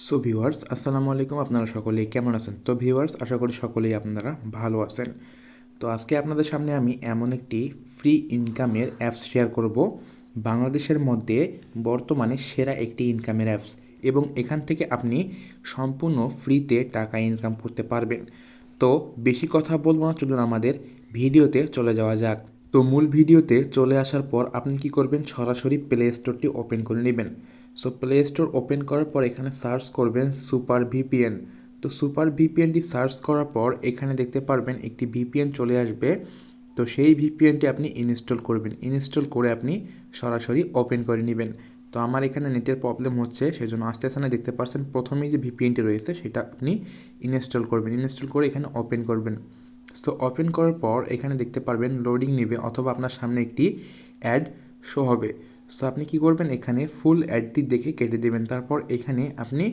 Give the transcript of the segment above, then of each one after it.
So viewers আসসালামু আলাইকুম, আপনারা সকলেই কেমন আছেন? তো ভিউয়ার্স আশা করি সকলেই আপনারা ভালো আছেন। তো আজকে আপনাদের সামনে আমি এমন একটি ফ্রি ইনকামের অ্যাপস শেয়ার করব, বাংলাদেশের মধ্যে বর্তমানে সেরা একটি ইনকামের অ্যাপস, এবং এখান থেকে আপনি সম্পূর্ণ ফ্রিতে টাকা ইনকাম করতে পারবেন। তো বেশি কথা বলবো না, চলুন আমাদের ভিডিওতে চলে যাওয়া যাক। তো মূল ভিডিওতে চলে আসার পর আপনি কি করবেন, সরাসরি প্লে স্টোরটি ওপেন করে নেবেন। সো প্লে স্টোর ওপেন করার পর এখানে সার্চ করবেন সুপার ভিপিএন। তো সুপার ভিপিএনটি সার্চ করার পর এখানে দেখতে পারবেন একটি ভিপিএন চলে আসবে। তো সেই ভিপিএনটি আপনি ইনস্টল করবেন, ইনস্টল করে আপনি সরাসরি ওপেন করে নেবেন। তো আমার এখানে নেটের প্রবলেম হচ্ছে, সেজন্য আসতেছে না। দেখতে পাচ্ছেন প্রথমেই যে ভিপিএনটি রয়েছে সেটা আপনি ইনস্টল করবেন, ইনস্টল করে এখানে ওপেন করবেন। সো ওপেন করার পর এখানে দেখতে পারবেন লোডিং নেবে, অথবা আপনার সামনে একটি অ্যাড শো হবে। সো আপনি কি করবেন, এখানে ফুল অ্যাডটি দেখে কেটে দেবেন। তারপর এখানে আপনি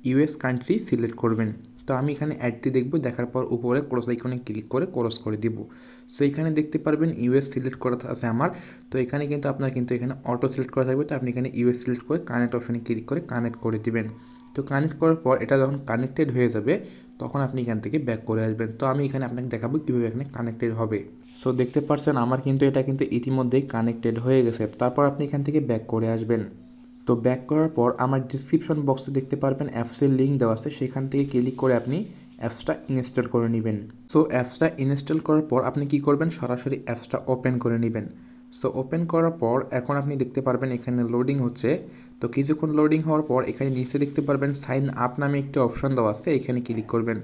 ইউএস কান্ট্রি সিলেক্ট করবেন। তো আমি এখানে অ্যাডটি দেখব, দেখার পর উপরে ক্রস আইকনে ক্লিক করে ক্রস করে দিব। সো এখানে দেখতে পারবেন ইউএস সিলেক্ট করা আছে আমার। তো এখানে কিন্তু আপনার এখানে অটো সিলেক্ট করা থাকবে। তো আপনি এখানে ইউএস সিলেক্ট করে কানেক্ট অপশনে ক্লিক করে কানেক্ট করে দিবেন। তো কানেক্ট করার পর এটা যখন কানেক্টেড হয়ে যাবে তখন আপনি এখান থেকে ব্যাক করে আসবেন। তো আমি এখানে আপনাকে দেখাবো কীভাবে এখানে কানেক্টেড হবে। সো দেখতে পাচ্ছেন আমার এটা ইতিমধ্যেই কানেক্টেড হয়ে গেছে। তারপর আপনি এখান থেকে ব্যাক করে আসবেন। তো ব্যাক করার পর আমার ডিসক্রিপশন বক্সে দেখতে পারবেন অ্যাপসের লিঙ্ক দেওয়া আছে, সেখান থেকে ক্লিক করে আপনি অ্যাপসটা ইনস্টল করে নেবেন। সো অ্যাপসটা ইনস্টল করার পর আপনি কি করবেন, সরাসরি অ্যাপসটা ওপেন করে নেবেন। সো ওপেন করার পর এখন আপনি দেখতে পারবেন এখানে লোডিং হচ্ছে। তো কিছুক্ষণ লোডিং হওয়ার পর এখানে নিচে দেখতে পারবেন সাইন আপ নামে একটি অপশন দেওয়া আছে, এখানে ক্লিক করবেন।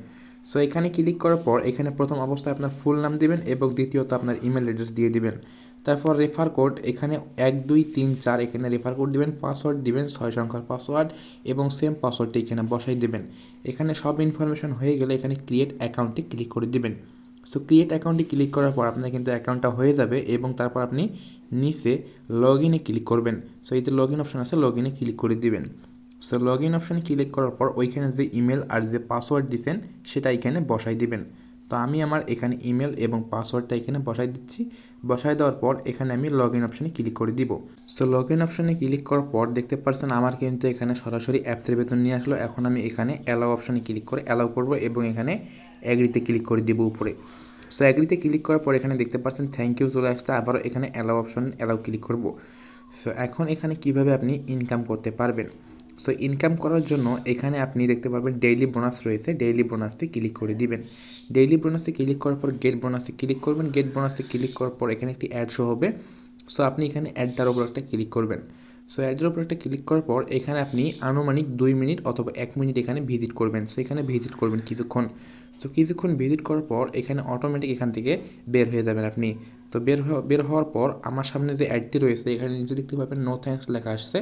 সো এখানে ক্লিক করার পর এখানে প্রথম অবস্থায় আপনার ফুল নাম দিবেন এবং দ্বিতীয়ত আপনার ইমেল অ্যাড্রেস দিয়ে দিবেন। তারপর রেফার কোড এখানে 1 2 3 4 এখানে রেফার কোড দিবেন, পাসওয়ার্ড দিবেন 6 সংখ্যার পাসওয়ার্ড, এবং সেম পাসওয়ার্ডটি এখানে বসাই দেবেন। এখানে সব ইনফরমেশন হয়ে গেলে এখানে ক্রিয়েট অ্যাকাউন্টে ক্লিক করে দিবেন। সো ক্রিয়েট অ্যাকাউন্টে ক্লিক করার পর আপনার অ্যাকাউন্টটা হয়ে যাবে, এবং তারপর আপনি নিচে লগ ইনে ক্লিক করবেন। সো এই যে লগ ইন অপশন আছে, লগ ইনে ক্লিক করে দিবেন। সো লগ ইন অপশানে ক্লিক করার পর ওইখানে যে ইমেল আর যে পাসওয়ার্ড দিচ্ছেন সেটা এখানে বসাই দিবেন। তো আমি আমার এখানে ইমেল এবং পাসওয়ার্ডটা এখানে বসাই দিচ্ছি। বসাই দেওয়ার পর এখানে আমি লগ ইন অপশানে ক্লিক করে দিব। সো লগ ইন অপশানে ক্লিক করার পর দেখতে পাচ্ছেন আমার এখানে সরাসরি অ্যাপসের ভেতর নিয়ে আসলো। এখন আমি এখানে অ্যালাউ অপশানে ক্লিক করে অ্যালাউ করব, এবং এখানে অ্যাগ্রিতে ক্লিক করে দিব উপরে। সো অ্যাগ্রিতে ক্লিক করার পর এখানে দেখতে পাচ্ছেন থ্যাংক ইউ চলে আসছে। আবারও এখানে অ্যালাউ অপশন অ্যালাউ ক্লিক করব। সো এখন এখানে কিভাবে আপনি ইনকাম করতে পারবেন। সো ইনকাম করার জন্য এখানে আপনি দেখতে পারবেন ডেইলি বোনাস রয়েছে, ডেইলি বোনাসে ক্লিক করে দিবেন। ডেইলি বোনাসে ক্লিক করার পর গেট বোনাসে ক্লিক করবেন। গেট বোনাসে ক্লিক করার পর এখানে একটি অ্যাড শো হবে। সো আপনি এখানে অ্যাডটার উপর একটা ক্লিক করবেন। সো অ্যাডের উপর একটা ক্লিক করার পর এখানে আপনি আনুমানিক 2 মিনিট অথবা 1 মিনিট এখানে ভিজিট করবেন। সো এখানে ভিজিট করবেন কিছুক্ষণ। সো কিছুক্ষণ ভিজিট করার পর এখানে অটোমেটিক এখান থেকে বের হয়ে যাবেন আপনি। তো বের হওয়ার পর আমার সামনে যে অ্যাডটি রয়েছে এখানে নিচে দেখতে পাবেন নো থ্যাঙ্কস লেখা আসছে।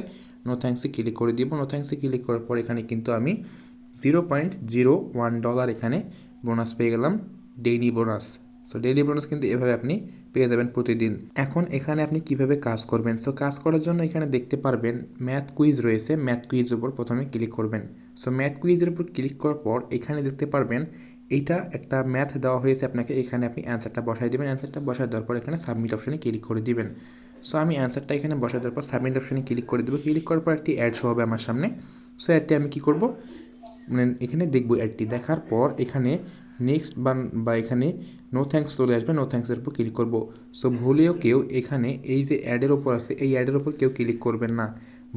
নো থ্যাঙ্কসে ক্লিক করে দিব। নো থ্যাঙ্কসে ক্লিক করার পর এখানে কিন্তু আমি $0.01 এখানে বোনাস পেয়ে গেলাম, daily bonus. So daily bonus কিন্তু এভাবে আপনি পেয়ে যাবেন প্রতিদিন। এখন এখানে আপনি কিভাবে কাজ করবেন। সো কাজ করার জন্য এখানে দেখতে পারবেন ম্যাথ কুইজ রয়েছে, ম্যাথ কুইজের উপর প্রথমে ক্লিক করবেন। সো ম্যাথ কুইজের উপর ক্লিক করার পর এখানে দেখতে পারবেন এইটা একটা ম্যাথ দেওয়া হয়েছে আপনাকে, এখানে আপনি অ্যান্সারটা বসাই দেবেন। অ্যান্সারটা বসাই দেওয়ার পর এখানে সাবমিট অপশনে ক্লিক করে দিবেন। সো আমি অ্যান্সারটা এখানে বসাই দেওয়ার পর সাবমিট অপশনে ক্লিক করে দেবো। ক্লিক করার পর একটি অ্যাড শো হবে আমার সামনে। সো অ্যাডটি আমি কী করব, এখানে দেখব। অ্যাডটি দেখার পর এখানে নেক্সট বা এখানে নো থ্যাঙ্কস চলে আসবে, নো থ্যাঙ্কসের উপর ক্লিক করব। সো ভুলেও কেউ এখানে এই যে অ্যাডের ওপর আছে এই অ্যাডের ওপর কেউ ক্লিক করবেন না।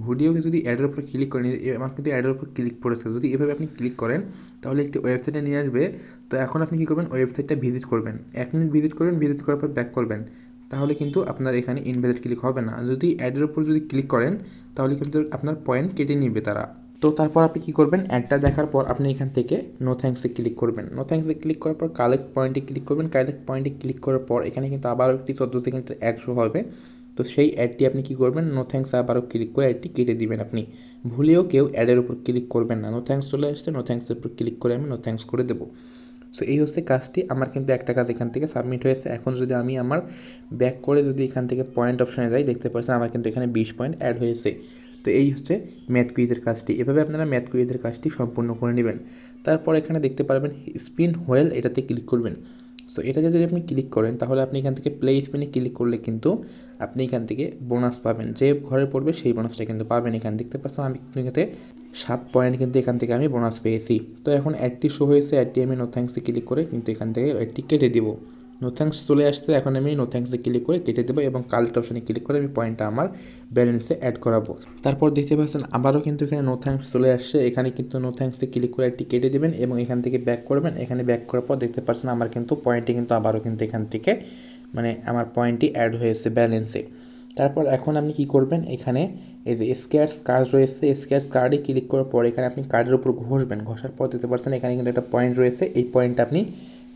ভুলেও যদি অ্যাডের উপর ক্লিক করেন, আমার কিন্তু অ্যাডের উপর ক্লিক করেছে, যদি এভাবে আপনি ক্লিক করেন তাহলে একটি ওয়েবসাইটে নিয়ে আসবে। তো এখন আপনি কী করবেন, ওয়েবসাইটটা ভিজিট করবেন, 1 মিনিট ভিজিট করবেন, ভিজিট করার পর ব্যাক করবেন। তাহলে কিন্তু আপনার এখানে ইনভ্যালিড ক্লিক হবে না। যদি অ্যাডের উপর যদি ক্লিক করেন তাহলে কিন্তু আপনার পয়েন্ট কেটে নিবে তারা। তো তারপর আপনি কী করবেন, অ্যাডটা দেখার পর আপনি এখান থেকে নো থ্যাঙ্কসে ক্লিক করবেন। নো থ্যাঙ্কসে ক্লিক করার পর কালেক্ট পয়েন্টে ক্লিক করবেন। কালেক্ট পয়েন্টে ক্লিক করার পর এখানে কিন্তু আবারও একটি 14 সেকেন্ডের অ্যাড শো হবে। তো সেই অ্যাডটি আপনি কী করবেন, নো থ্যাঙ্কসে আবারও ক্লিক করে অ্যাডটি কেটে দিবেন আপনি। ভুলেও কেউ অ্যাডের উপর ক্লিক করবেন না। নো থ্যাঙ্কস চলে আসছে, নো থ্যাঙ্কসের উপর ক্লিক করে আমি নো থ্যাঙ্কস করে দেবো। সো এই হচ্ছে কাজটি। আমার কিন্তু একটা কাজ এখান থেকে সাবমিট হয়েছে। এখন যদি আমি আমার ব্যাক করে যদি এখান থেকে পয়েন্ট অপশানে যাই, দেখতে পাচ্ছেন আমার কিন্তু এখানে 20 পয়েন্ট অ্যাড হয়েছে। তো এই হচ্ছে ম্যাথ কুইজের কাজটি। এভাবে আপনারা ম্যাথ কুইজের কাজটি সম্পূর্ণ করে নেবেন। তারপর এখানে দেখতে পারবেন স্পিন হোয়েল, এটাতে ক্লিক করবেন। সো এটা যদি আপনি ক্লিক করেন তাহলে আপনি এখান থেকে প্লে স্পিনে ক্লিক করলে কিন্তু আপনি এখান থেকে বোনাস পাবেন, যে ঘরে পড়বে সেই বোনাসটা কিন্তু পাবেন। এখানে দেখতে পাচ্ছেন আমি এখানে 7 পয়েন্ট কিন্তু এখান থেকে আমি বোনাস পেয়েছি। তো এখন অ্যাডটি শো হয়েছে, অ্যাডটি আমি নো থ্যাঙ্কসে ক্লিক করে কিন্তু এখান থেকে অ্যাডটি কেটে দিব। নো থ্যাঙ্কস চলে আসছে, এখন আমি নো থ্যাঙ্কসে ক্লিক করে কেটে দেবো এবং কালেক্ট অপশানে ক্লিক করে আমি পয়েন্টটা আমার ব্যালেন্সে অ্যাড করাবো। তারপর দেখতে পাচ্ছেন আবারও কিন্তু এখানে নো থ্যাঙ্কস চলে আসছে, এখানে কিন্তু নো থ্যাঙ্কসে ক্লিক করে একটি কেটে দেবেন এবং এখান থেকে ব্যাক করবেন। এখানে ব্যাক করার পর দেখতে পাচ্ছেন আমার কিন্তু পয়েন্টটি কিন্তু আবারও কিন্তু এখান থেকে মানে আমার পয়েন্টটি অ্যাড হয়েছে ব্যালেন্সে। তারপর এখন আপনি কি করবেন, এখানে এই যে স্ক্র্যাচ কার্ড রয়েছে, স্ক্র্যাচ কার্ডে ক্লিক করার পর এখানে আপনি কার্ডের উপর ঘষবেন, ঘষার পর দেখতে পাচ্ছেন এখানে কিন্তু একটা পয়েন্ট রয়েছে, এই পয়েন্টটা আপনি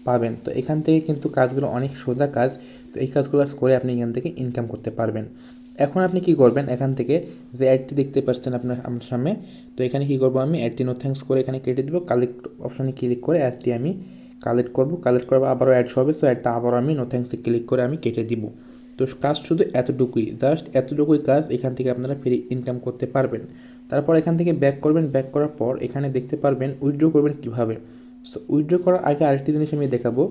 পাবেন। তো এখান থেকে কিন্তু কাজগুলো অনেক সোজা কাজ, তো এই কাজগুলো করে আপনি এখান থেকে ইনকাম করতে পারবেন। এখন আপনি কি করবেন, এখান থেকে যে অ্যাডটি দেখতে পাচ্ছেন আপনার আমার সামনে, তো এখানে কি করব আমি অ্যাডটি নো থ্যাঙ্কস করে এখানে কেটে দেবো, কালেক্ট অপশানে ক্লিক করে অ্যাডটি আমি কালেক্ট করবো, কালেক্ট করার আবারও অ্যাড হবে, সো অ্যাডটা আবারও আমি নো থ্যাঙ্কসে ক্লিক করে আমি কেটে দিব। তো কাজ শুধু এতটুকুই, জাস্ট এতটুকুই কাজ, এখান থেকে আপনারা ফ্রি ইনকাম করতে পারবেন। তারপর এখান থেকে ব্যাক করবেন, ব্যাক করার পর এখানে দেখতে পারবেন উইথড্র করবেন কীভাবে। সো উইথড্র করার আগে আরেকটি জিনিস আমি দেখাবো,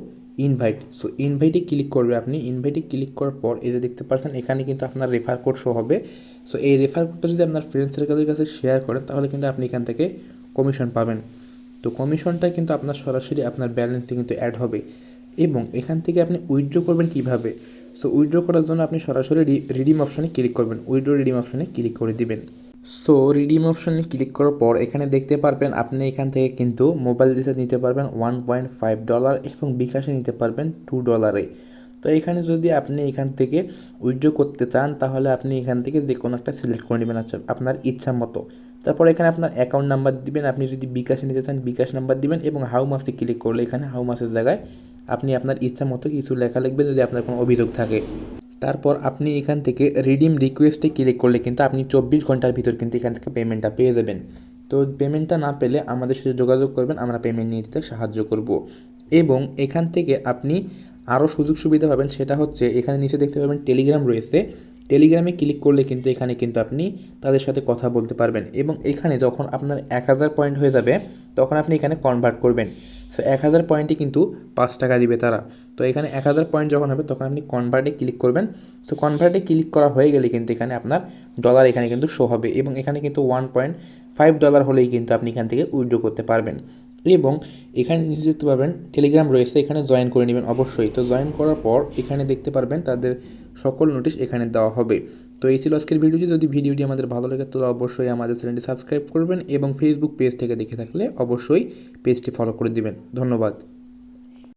ইনভাইট। সো ইনভাইটে ক্লিক করবে আপনি, ইনভাইটে ক্লিক করার পর এই যে দেখতে পাচ্ছেন এখানে কিন্তু আপনার রেফার কোড শো হবে। সো এই রেফার কোডটা যদি আপনার ফ্রেন্ড সার্কেলের কাছে শেয়ার করেন তাহলে কিন্তু আপনি এখান থেকে কমিশন পাবেন। তো কমিশনটা কিন্তু আপনার সরাসরি আপনার ব্যালেন্সে কিন্তু অ্যাড হবে। এবং এখান থেকে আপনি উইথড্র করবেন কীভাবে, সো উইথড্র করার জন্য আপনি সরাসরি রিডিম অপশনে ক্লিক করবেন, উইথড্র রিডিম অপশনে ক্লিক করে দিবেন। সো রিডিম অপশনে ক্লিক করার পর এখানে দেখতে পারবেন আপনি এখান থেকে কিন্তু মোবাইল রিচার্জ নিতে পারবেন $1.5 এবং বিকাশে নিতে পারবেন $2। তো এখানে যদি আপনি এখান থেকে উইথড্র করতে চান তাহলে আপনি এখান থেকে যে কোনো একটা সিলেক্ট করে নেবেন, আচ্ছা আপনার ইচ্ছা মতো। তারপর এখানে আপনার অ্যাকাউন্ট নাম্বার দিবেন, আপনি যদি বিকাশে নিতে চান বিকাশ নাম্বার দিবেন এবং হাউ মাসে ক্লিক করলে এখানে হাউ মাসের জায়গায় আপনি আপনার ইচ্ছা মতো কিছু লেখা লিখবেন যদি আপনার কোনো অভিযোগ থাকে। তারপর আপনি এখান থেকে রিডিম রিকোয়েস্টে ক্লিক করলে কিন্তু আপনি 24 ঘন্টার ভিতর কিন্তু এখান থেকে পেমেন্টটা পেয়ে যাবেন। তো পেমেন্টটা না পেলে আমাদের সাথে যোগাযোগ করবেন, আমরা পেমেন্ট নিয়ে দিতে সাহায্য করব। এবং এখান থেকে আপনি আরও সুযোগ সুবিধা পাবেন, সেটা হচ্ছে এখানে নিচে দেখতে পাবেন টেলিগ্রাম রয়েছে, টেলিগ্রামে ক্লিক করলে কিন্তু এখানে কিন্তু আপনি তাদের সাথে কথা বলতে পারবেন। এবং এখানে যখন আপনার 1000 পয়েন্ট হয়ে যাবে তখন আপনি এখানে কনভার্ট করবেন। সো 1000 পয়েন্টে কিন্তু $5 দিবে তারা। তো এখানে 1000 পয়েন্ট যখন হবে তখন আপনি কনভার্টে ক্লিক করবেন। সো কনভার্টে ক্লিক করা হয়ে গেলে কিন্তু এখানে আপনার ডলার এখানে কিন্তু শো হবে এবং এখানে কিন্তু $1.5 হলেই কিন্তু আপনি এখান থেকে উইথড্র করতে পারবেন। এবং এখানে নিচে দেখতে পারবেন টেলিগ্রাম রয়েছে, এখানে জয়েন করে নেবেন অবশ্যই। তো জয়েন করার পর এখানে দেখতে পারবেন তাদের সকল নোটিশ এখানে দেওয়া হবে। তো এই ছিল আজকের ভিডিওটি, যদি ভিডিওটি আমাদের ভালো লাগে তাহলে অবশ্যই আমাদের চ্যানেলটি সাবস্ক্রাইব করবেন এবং ফেসবুক পেজ থেকে দেখে থাকলে অবশ্যই পেজটি ফলো করে দিবেন। ধন্যবাদ।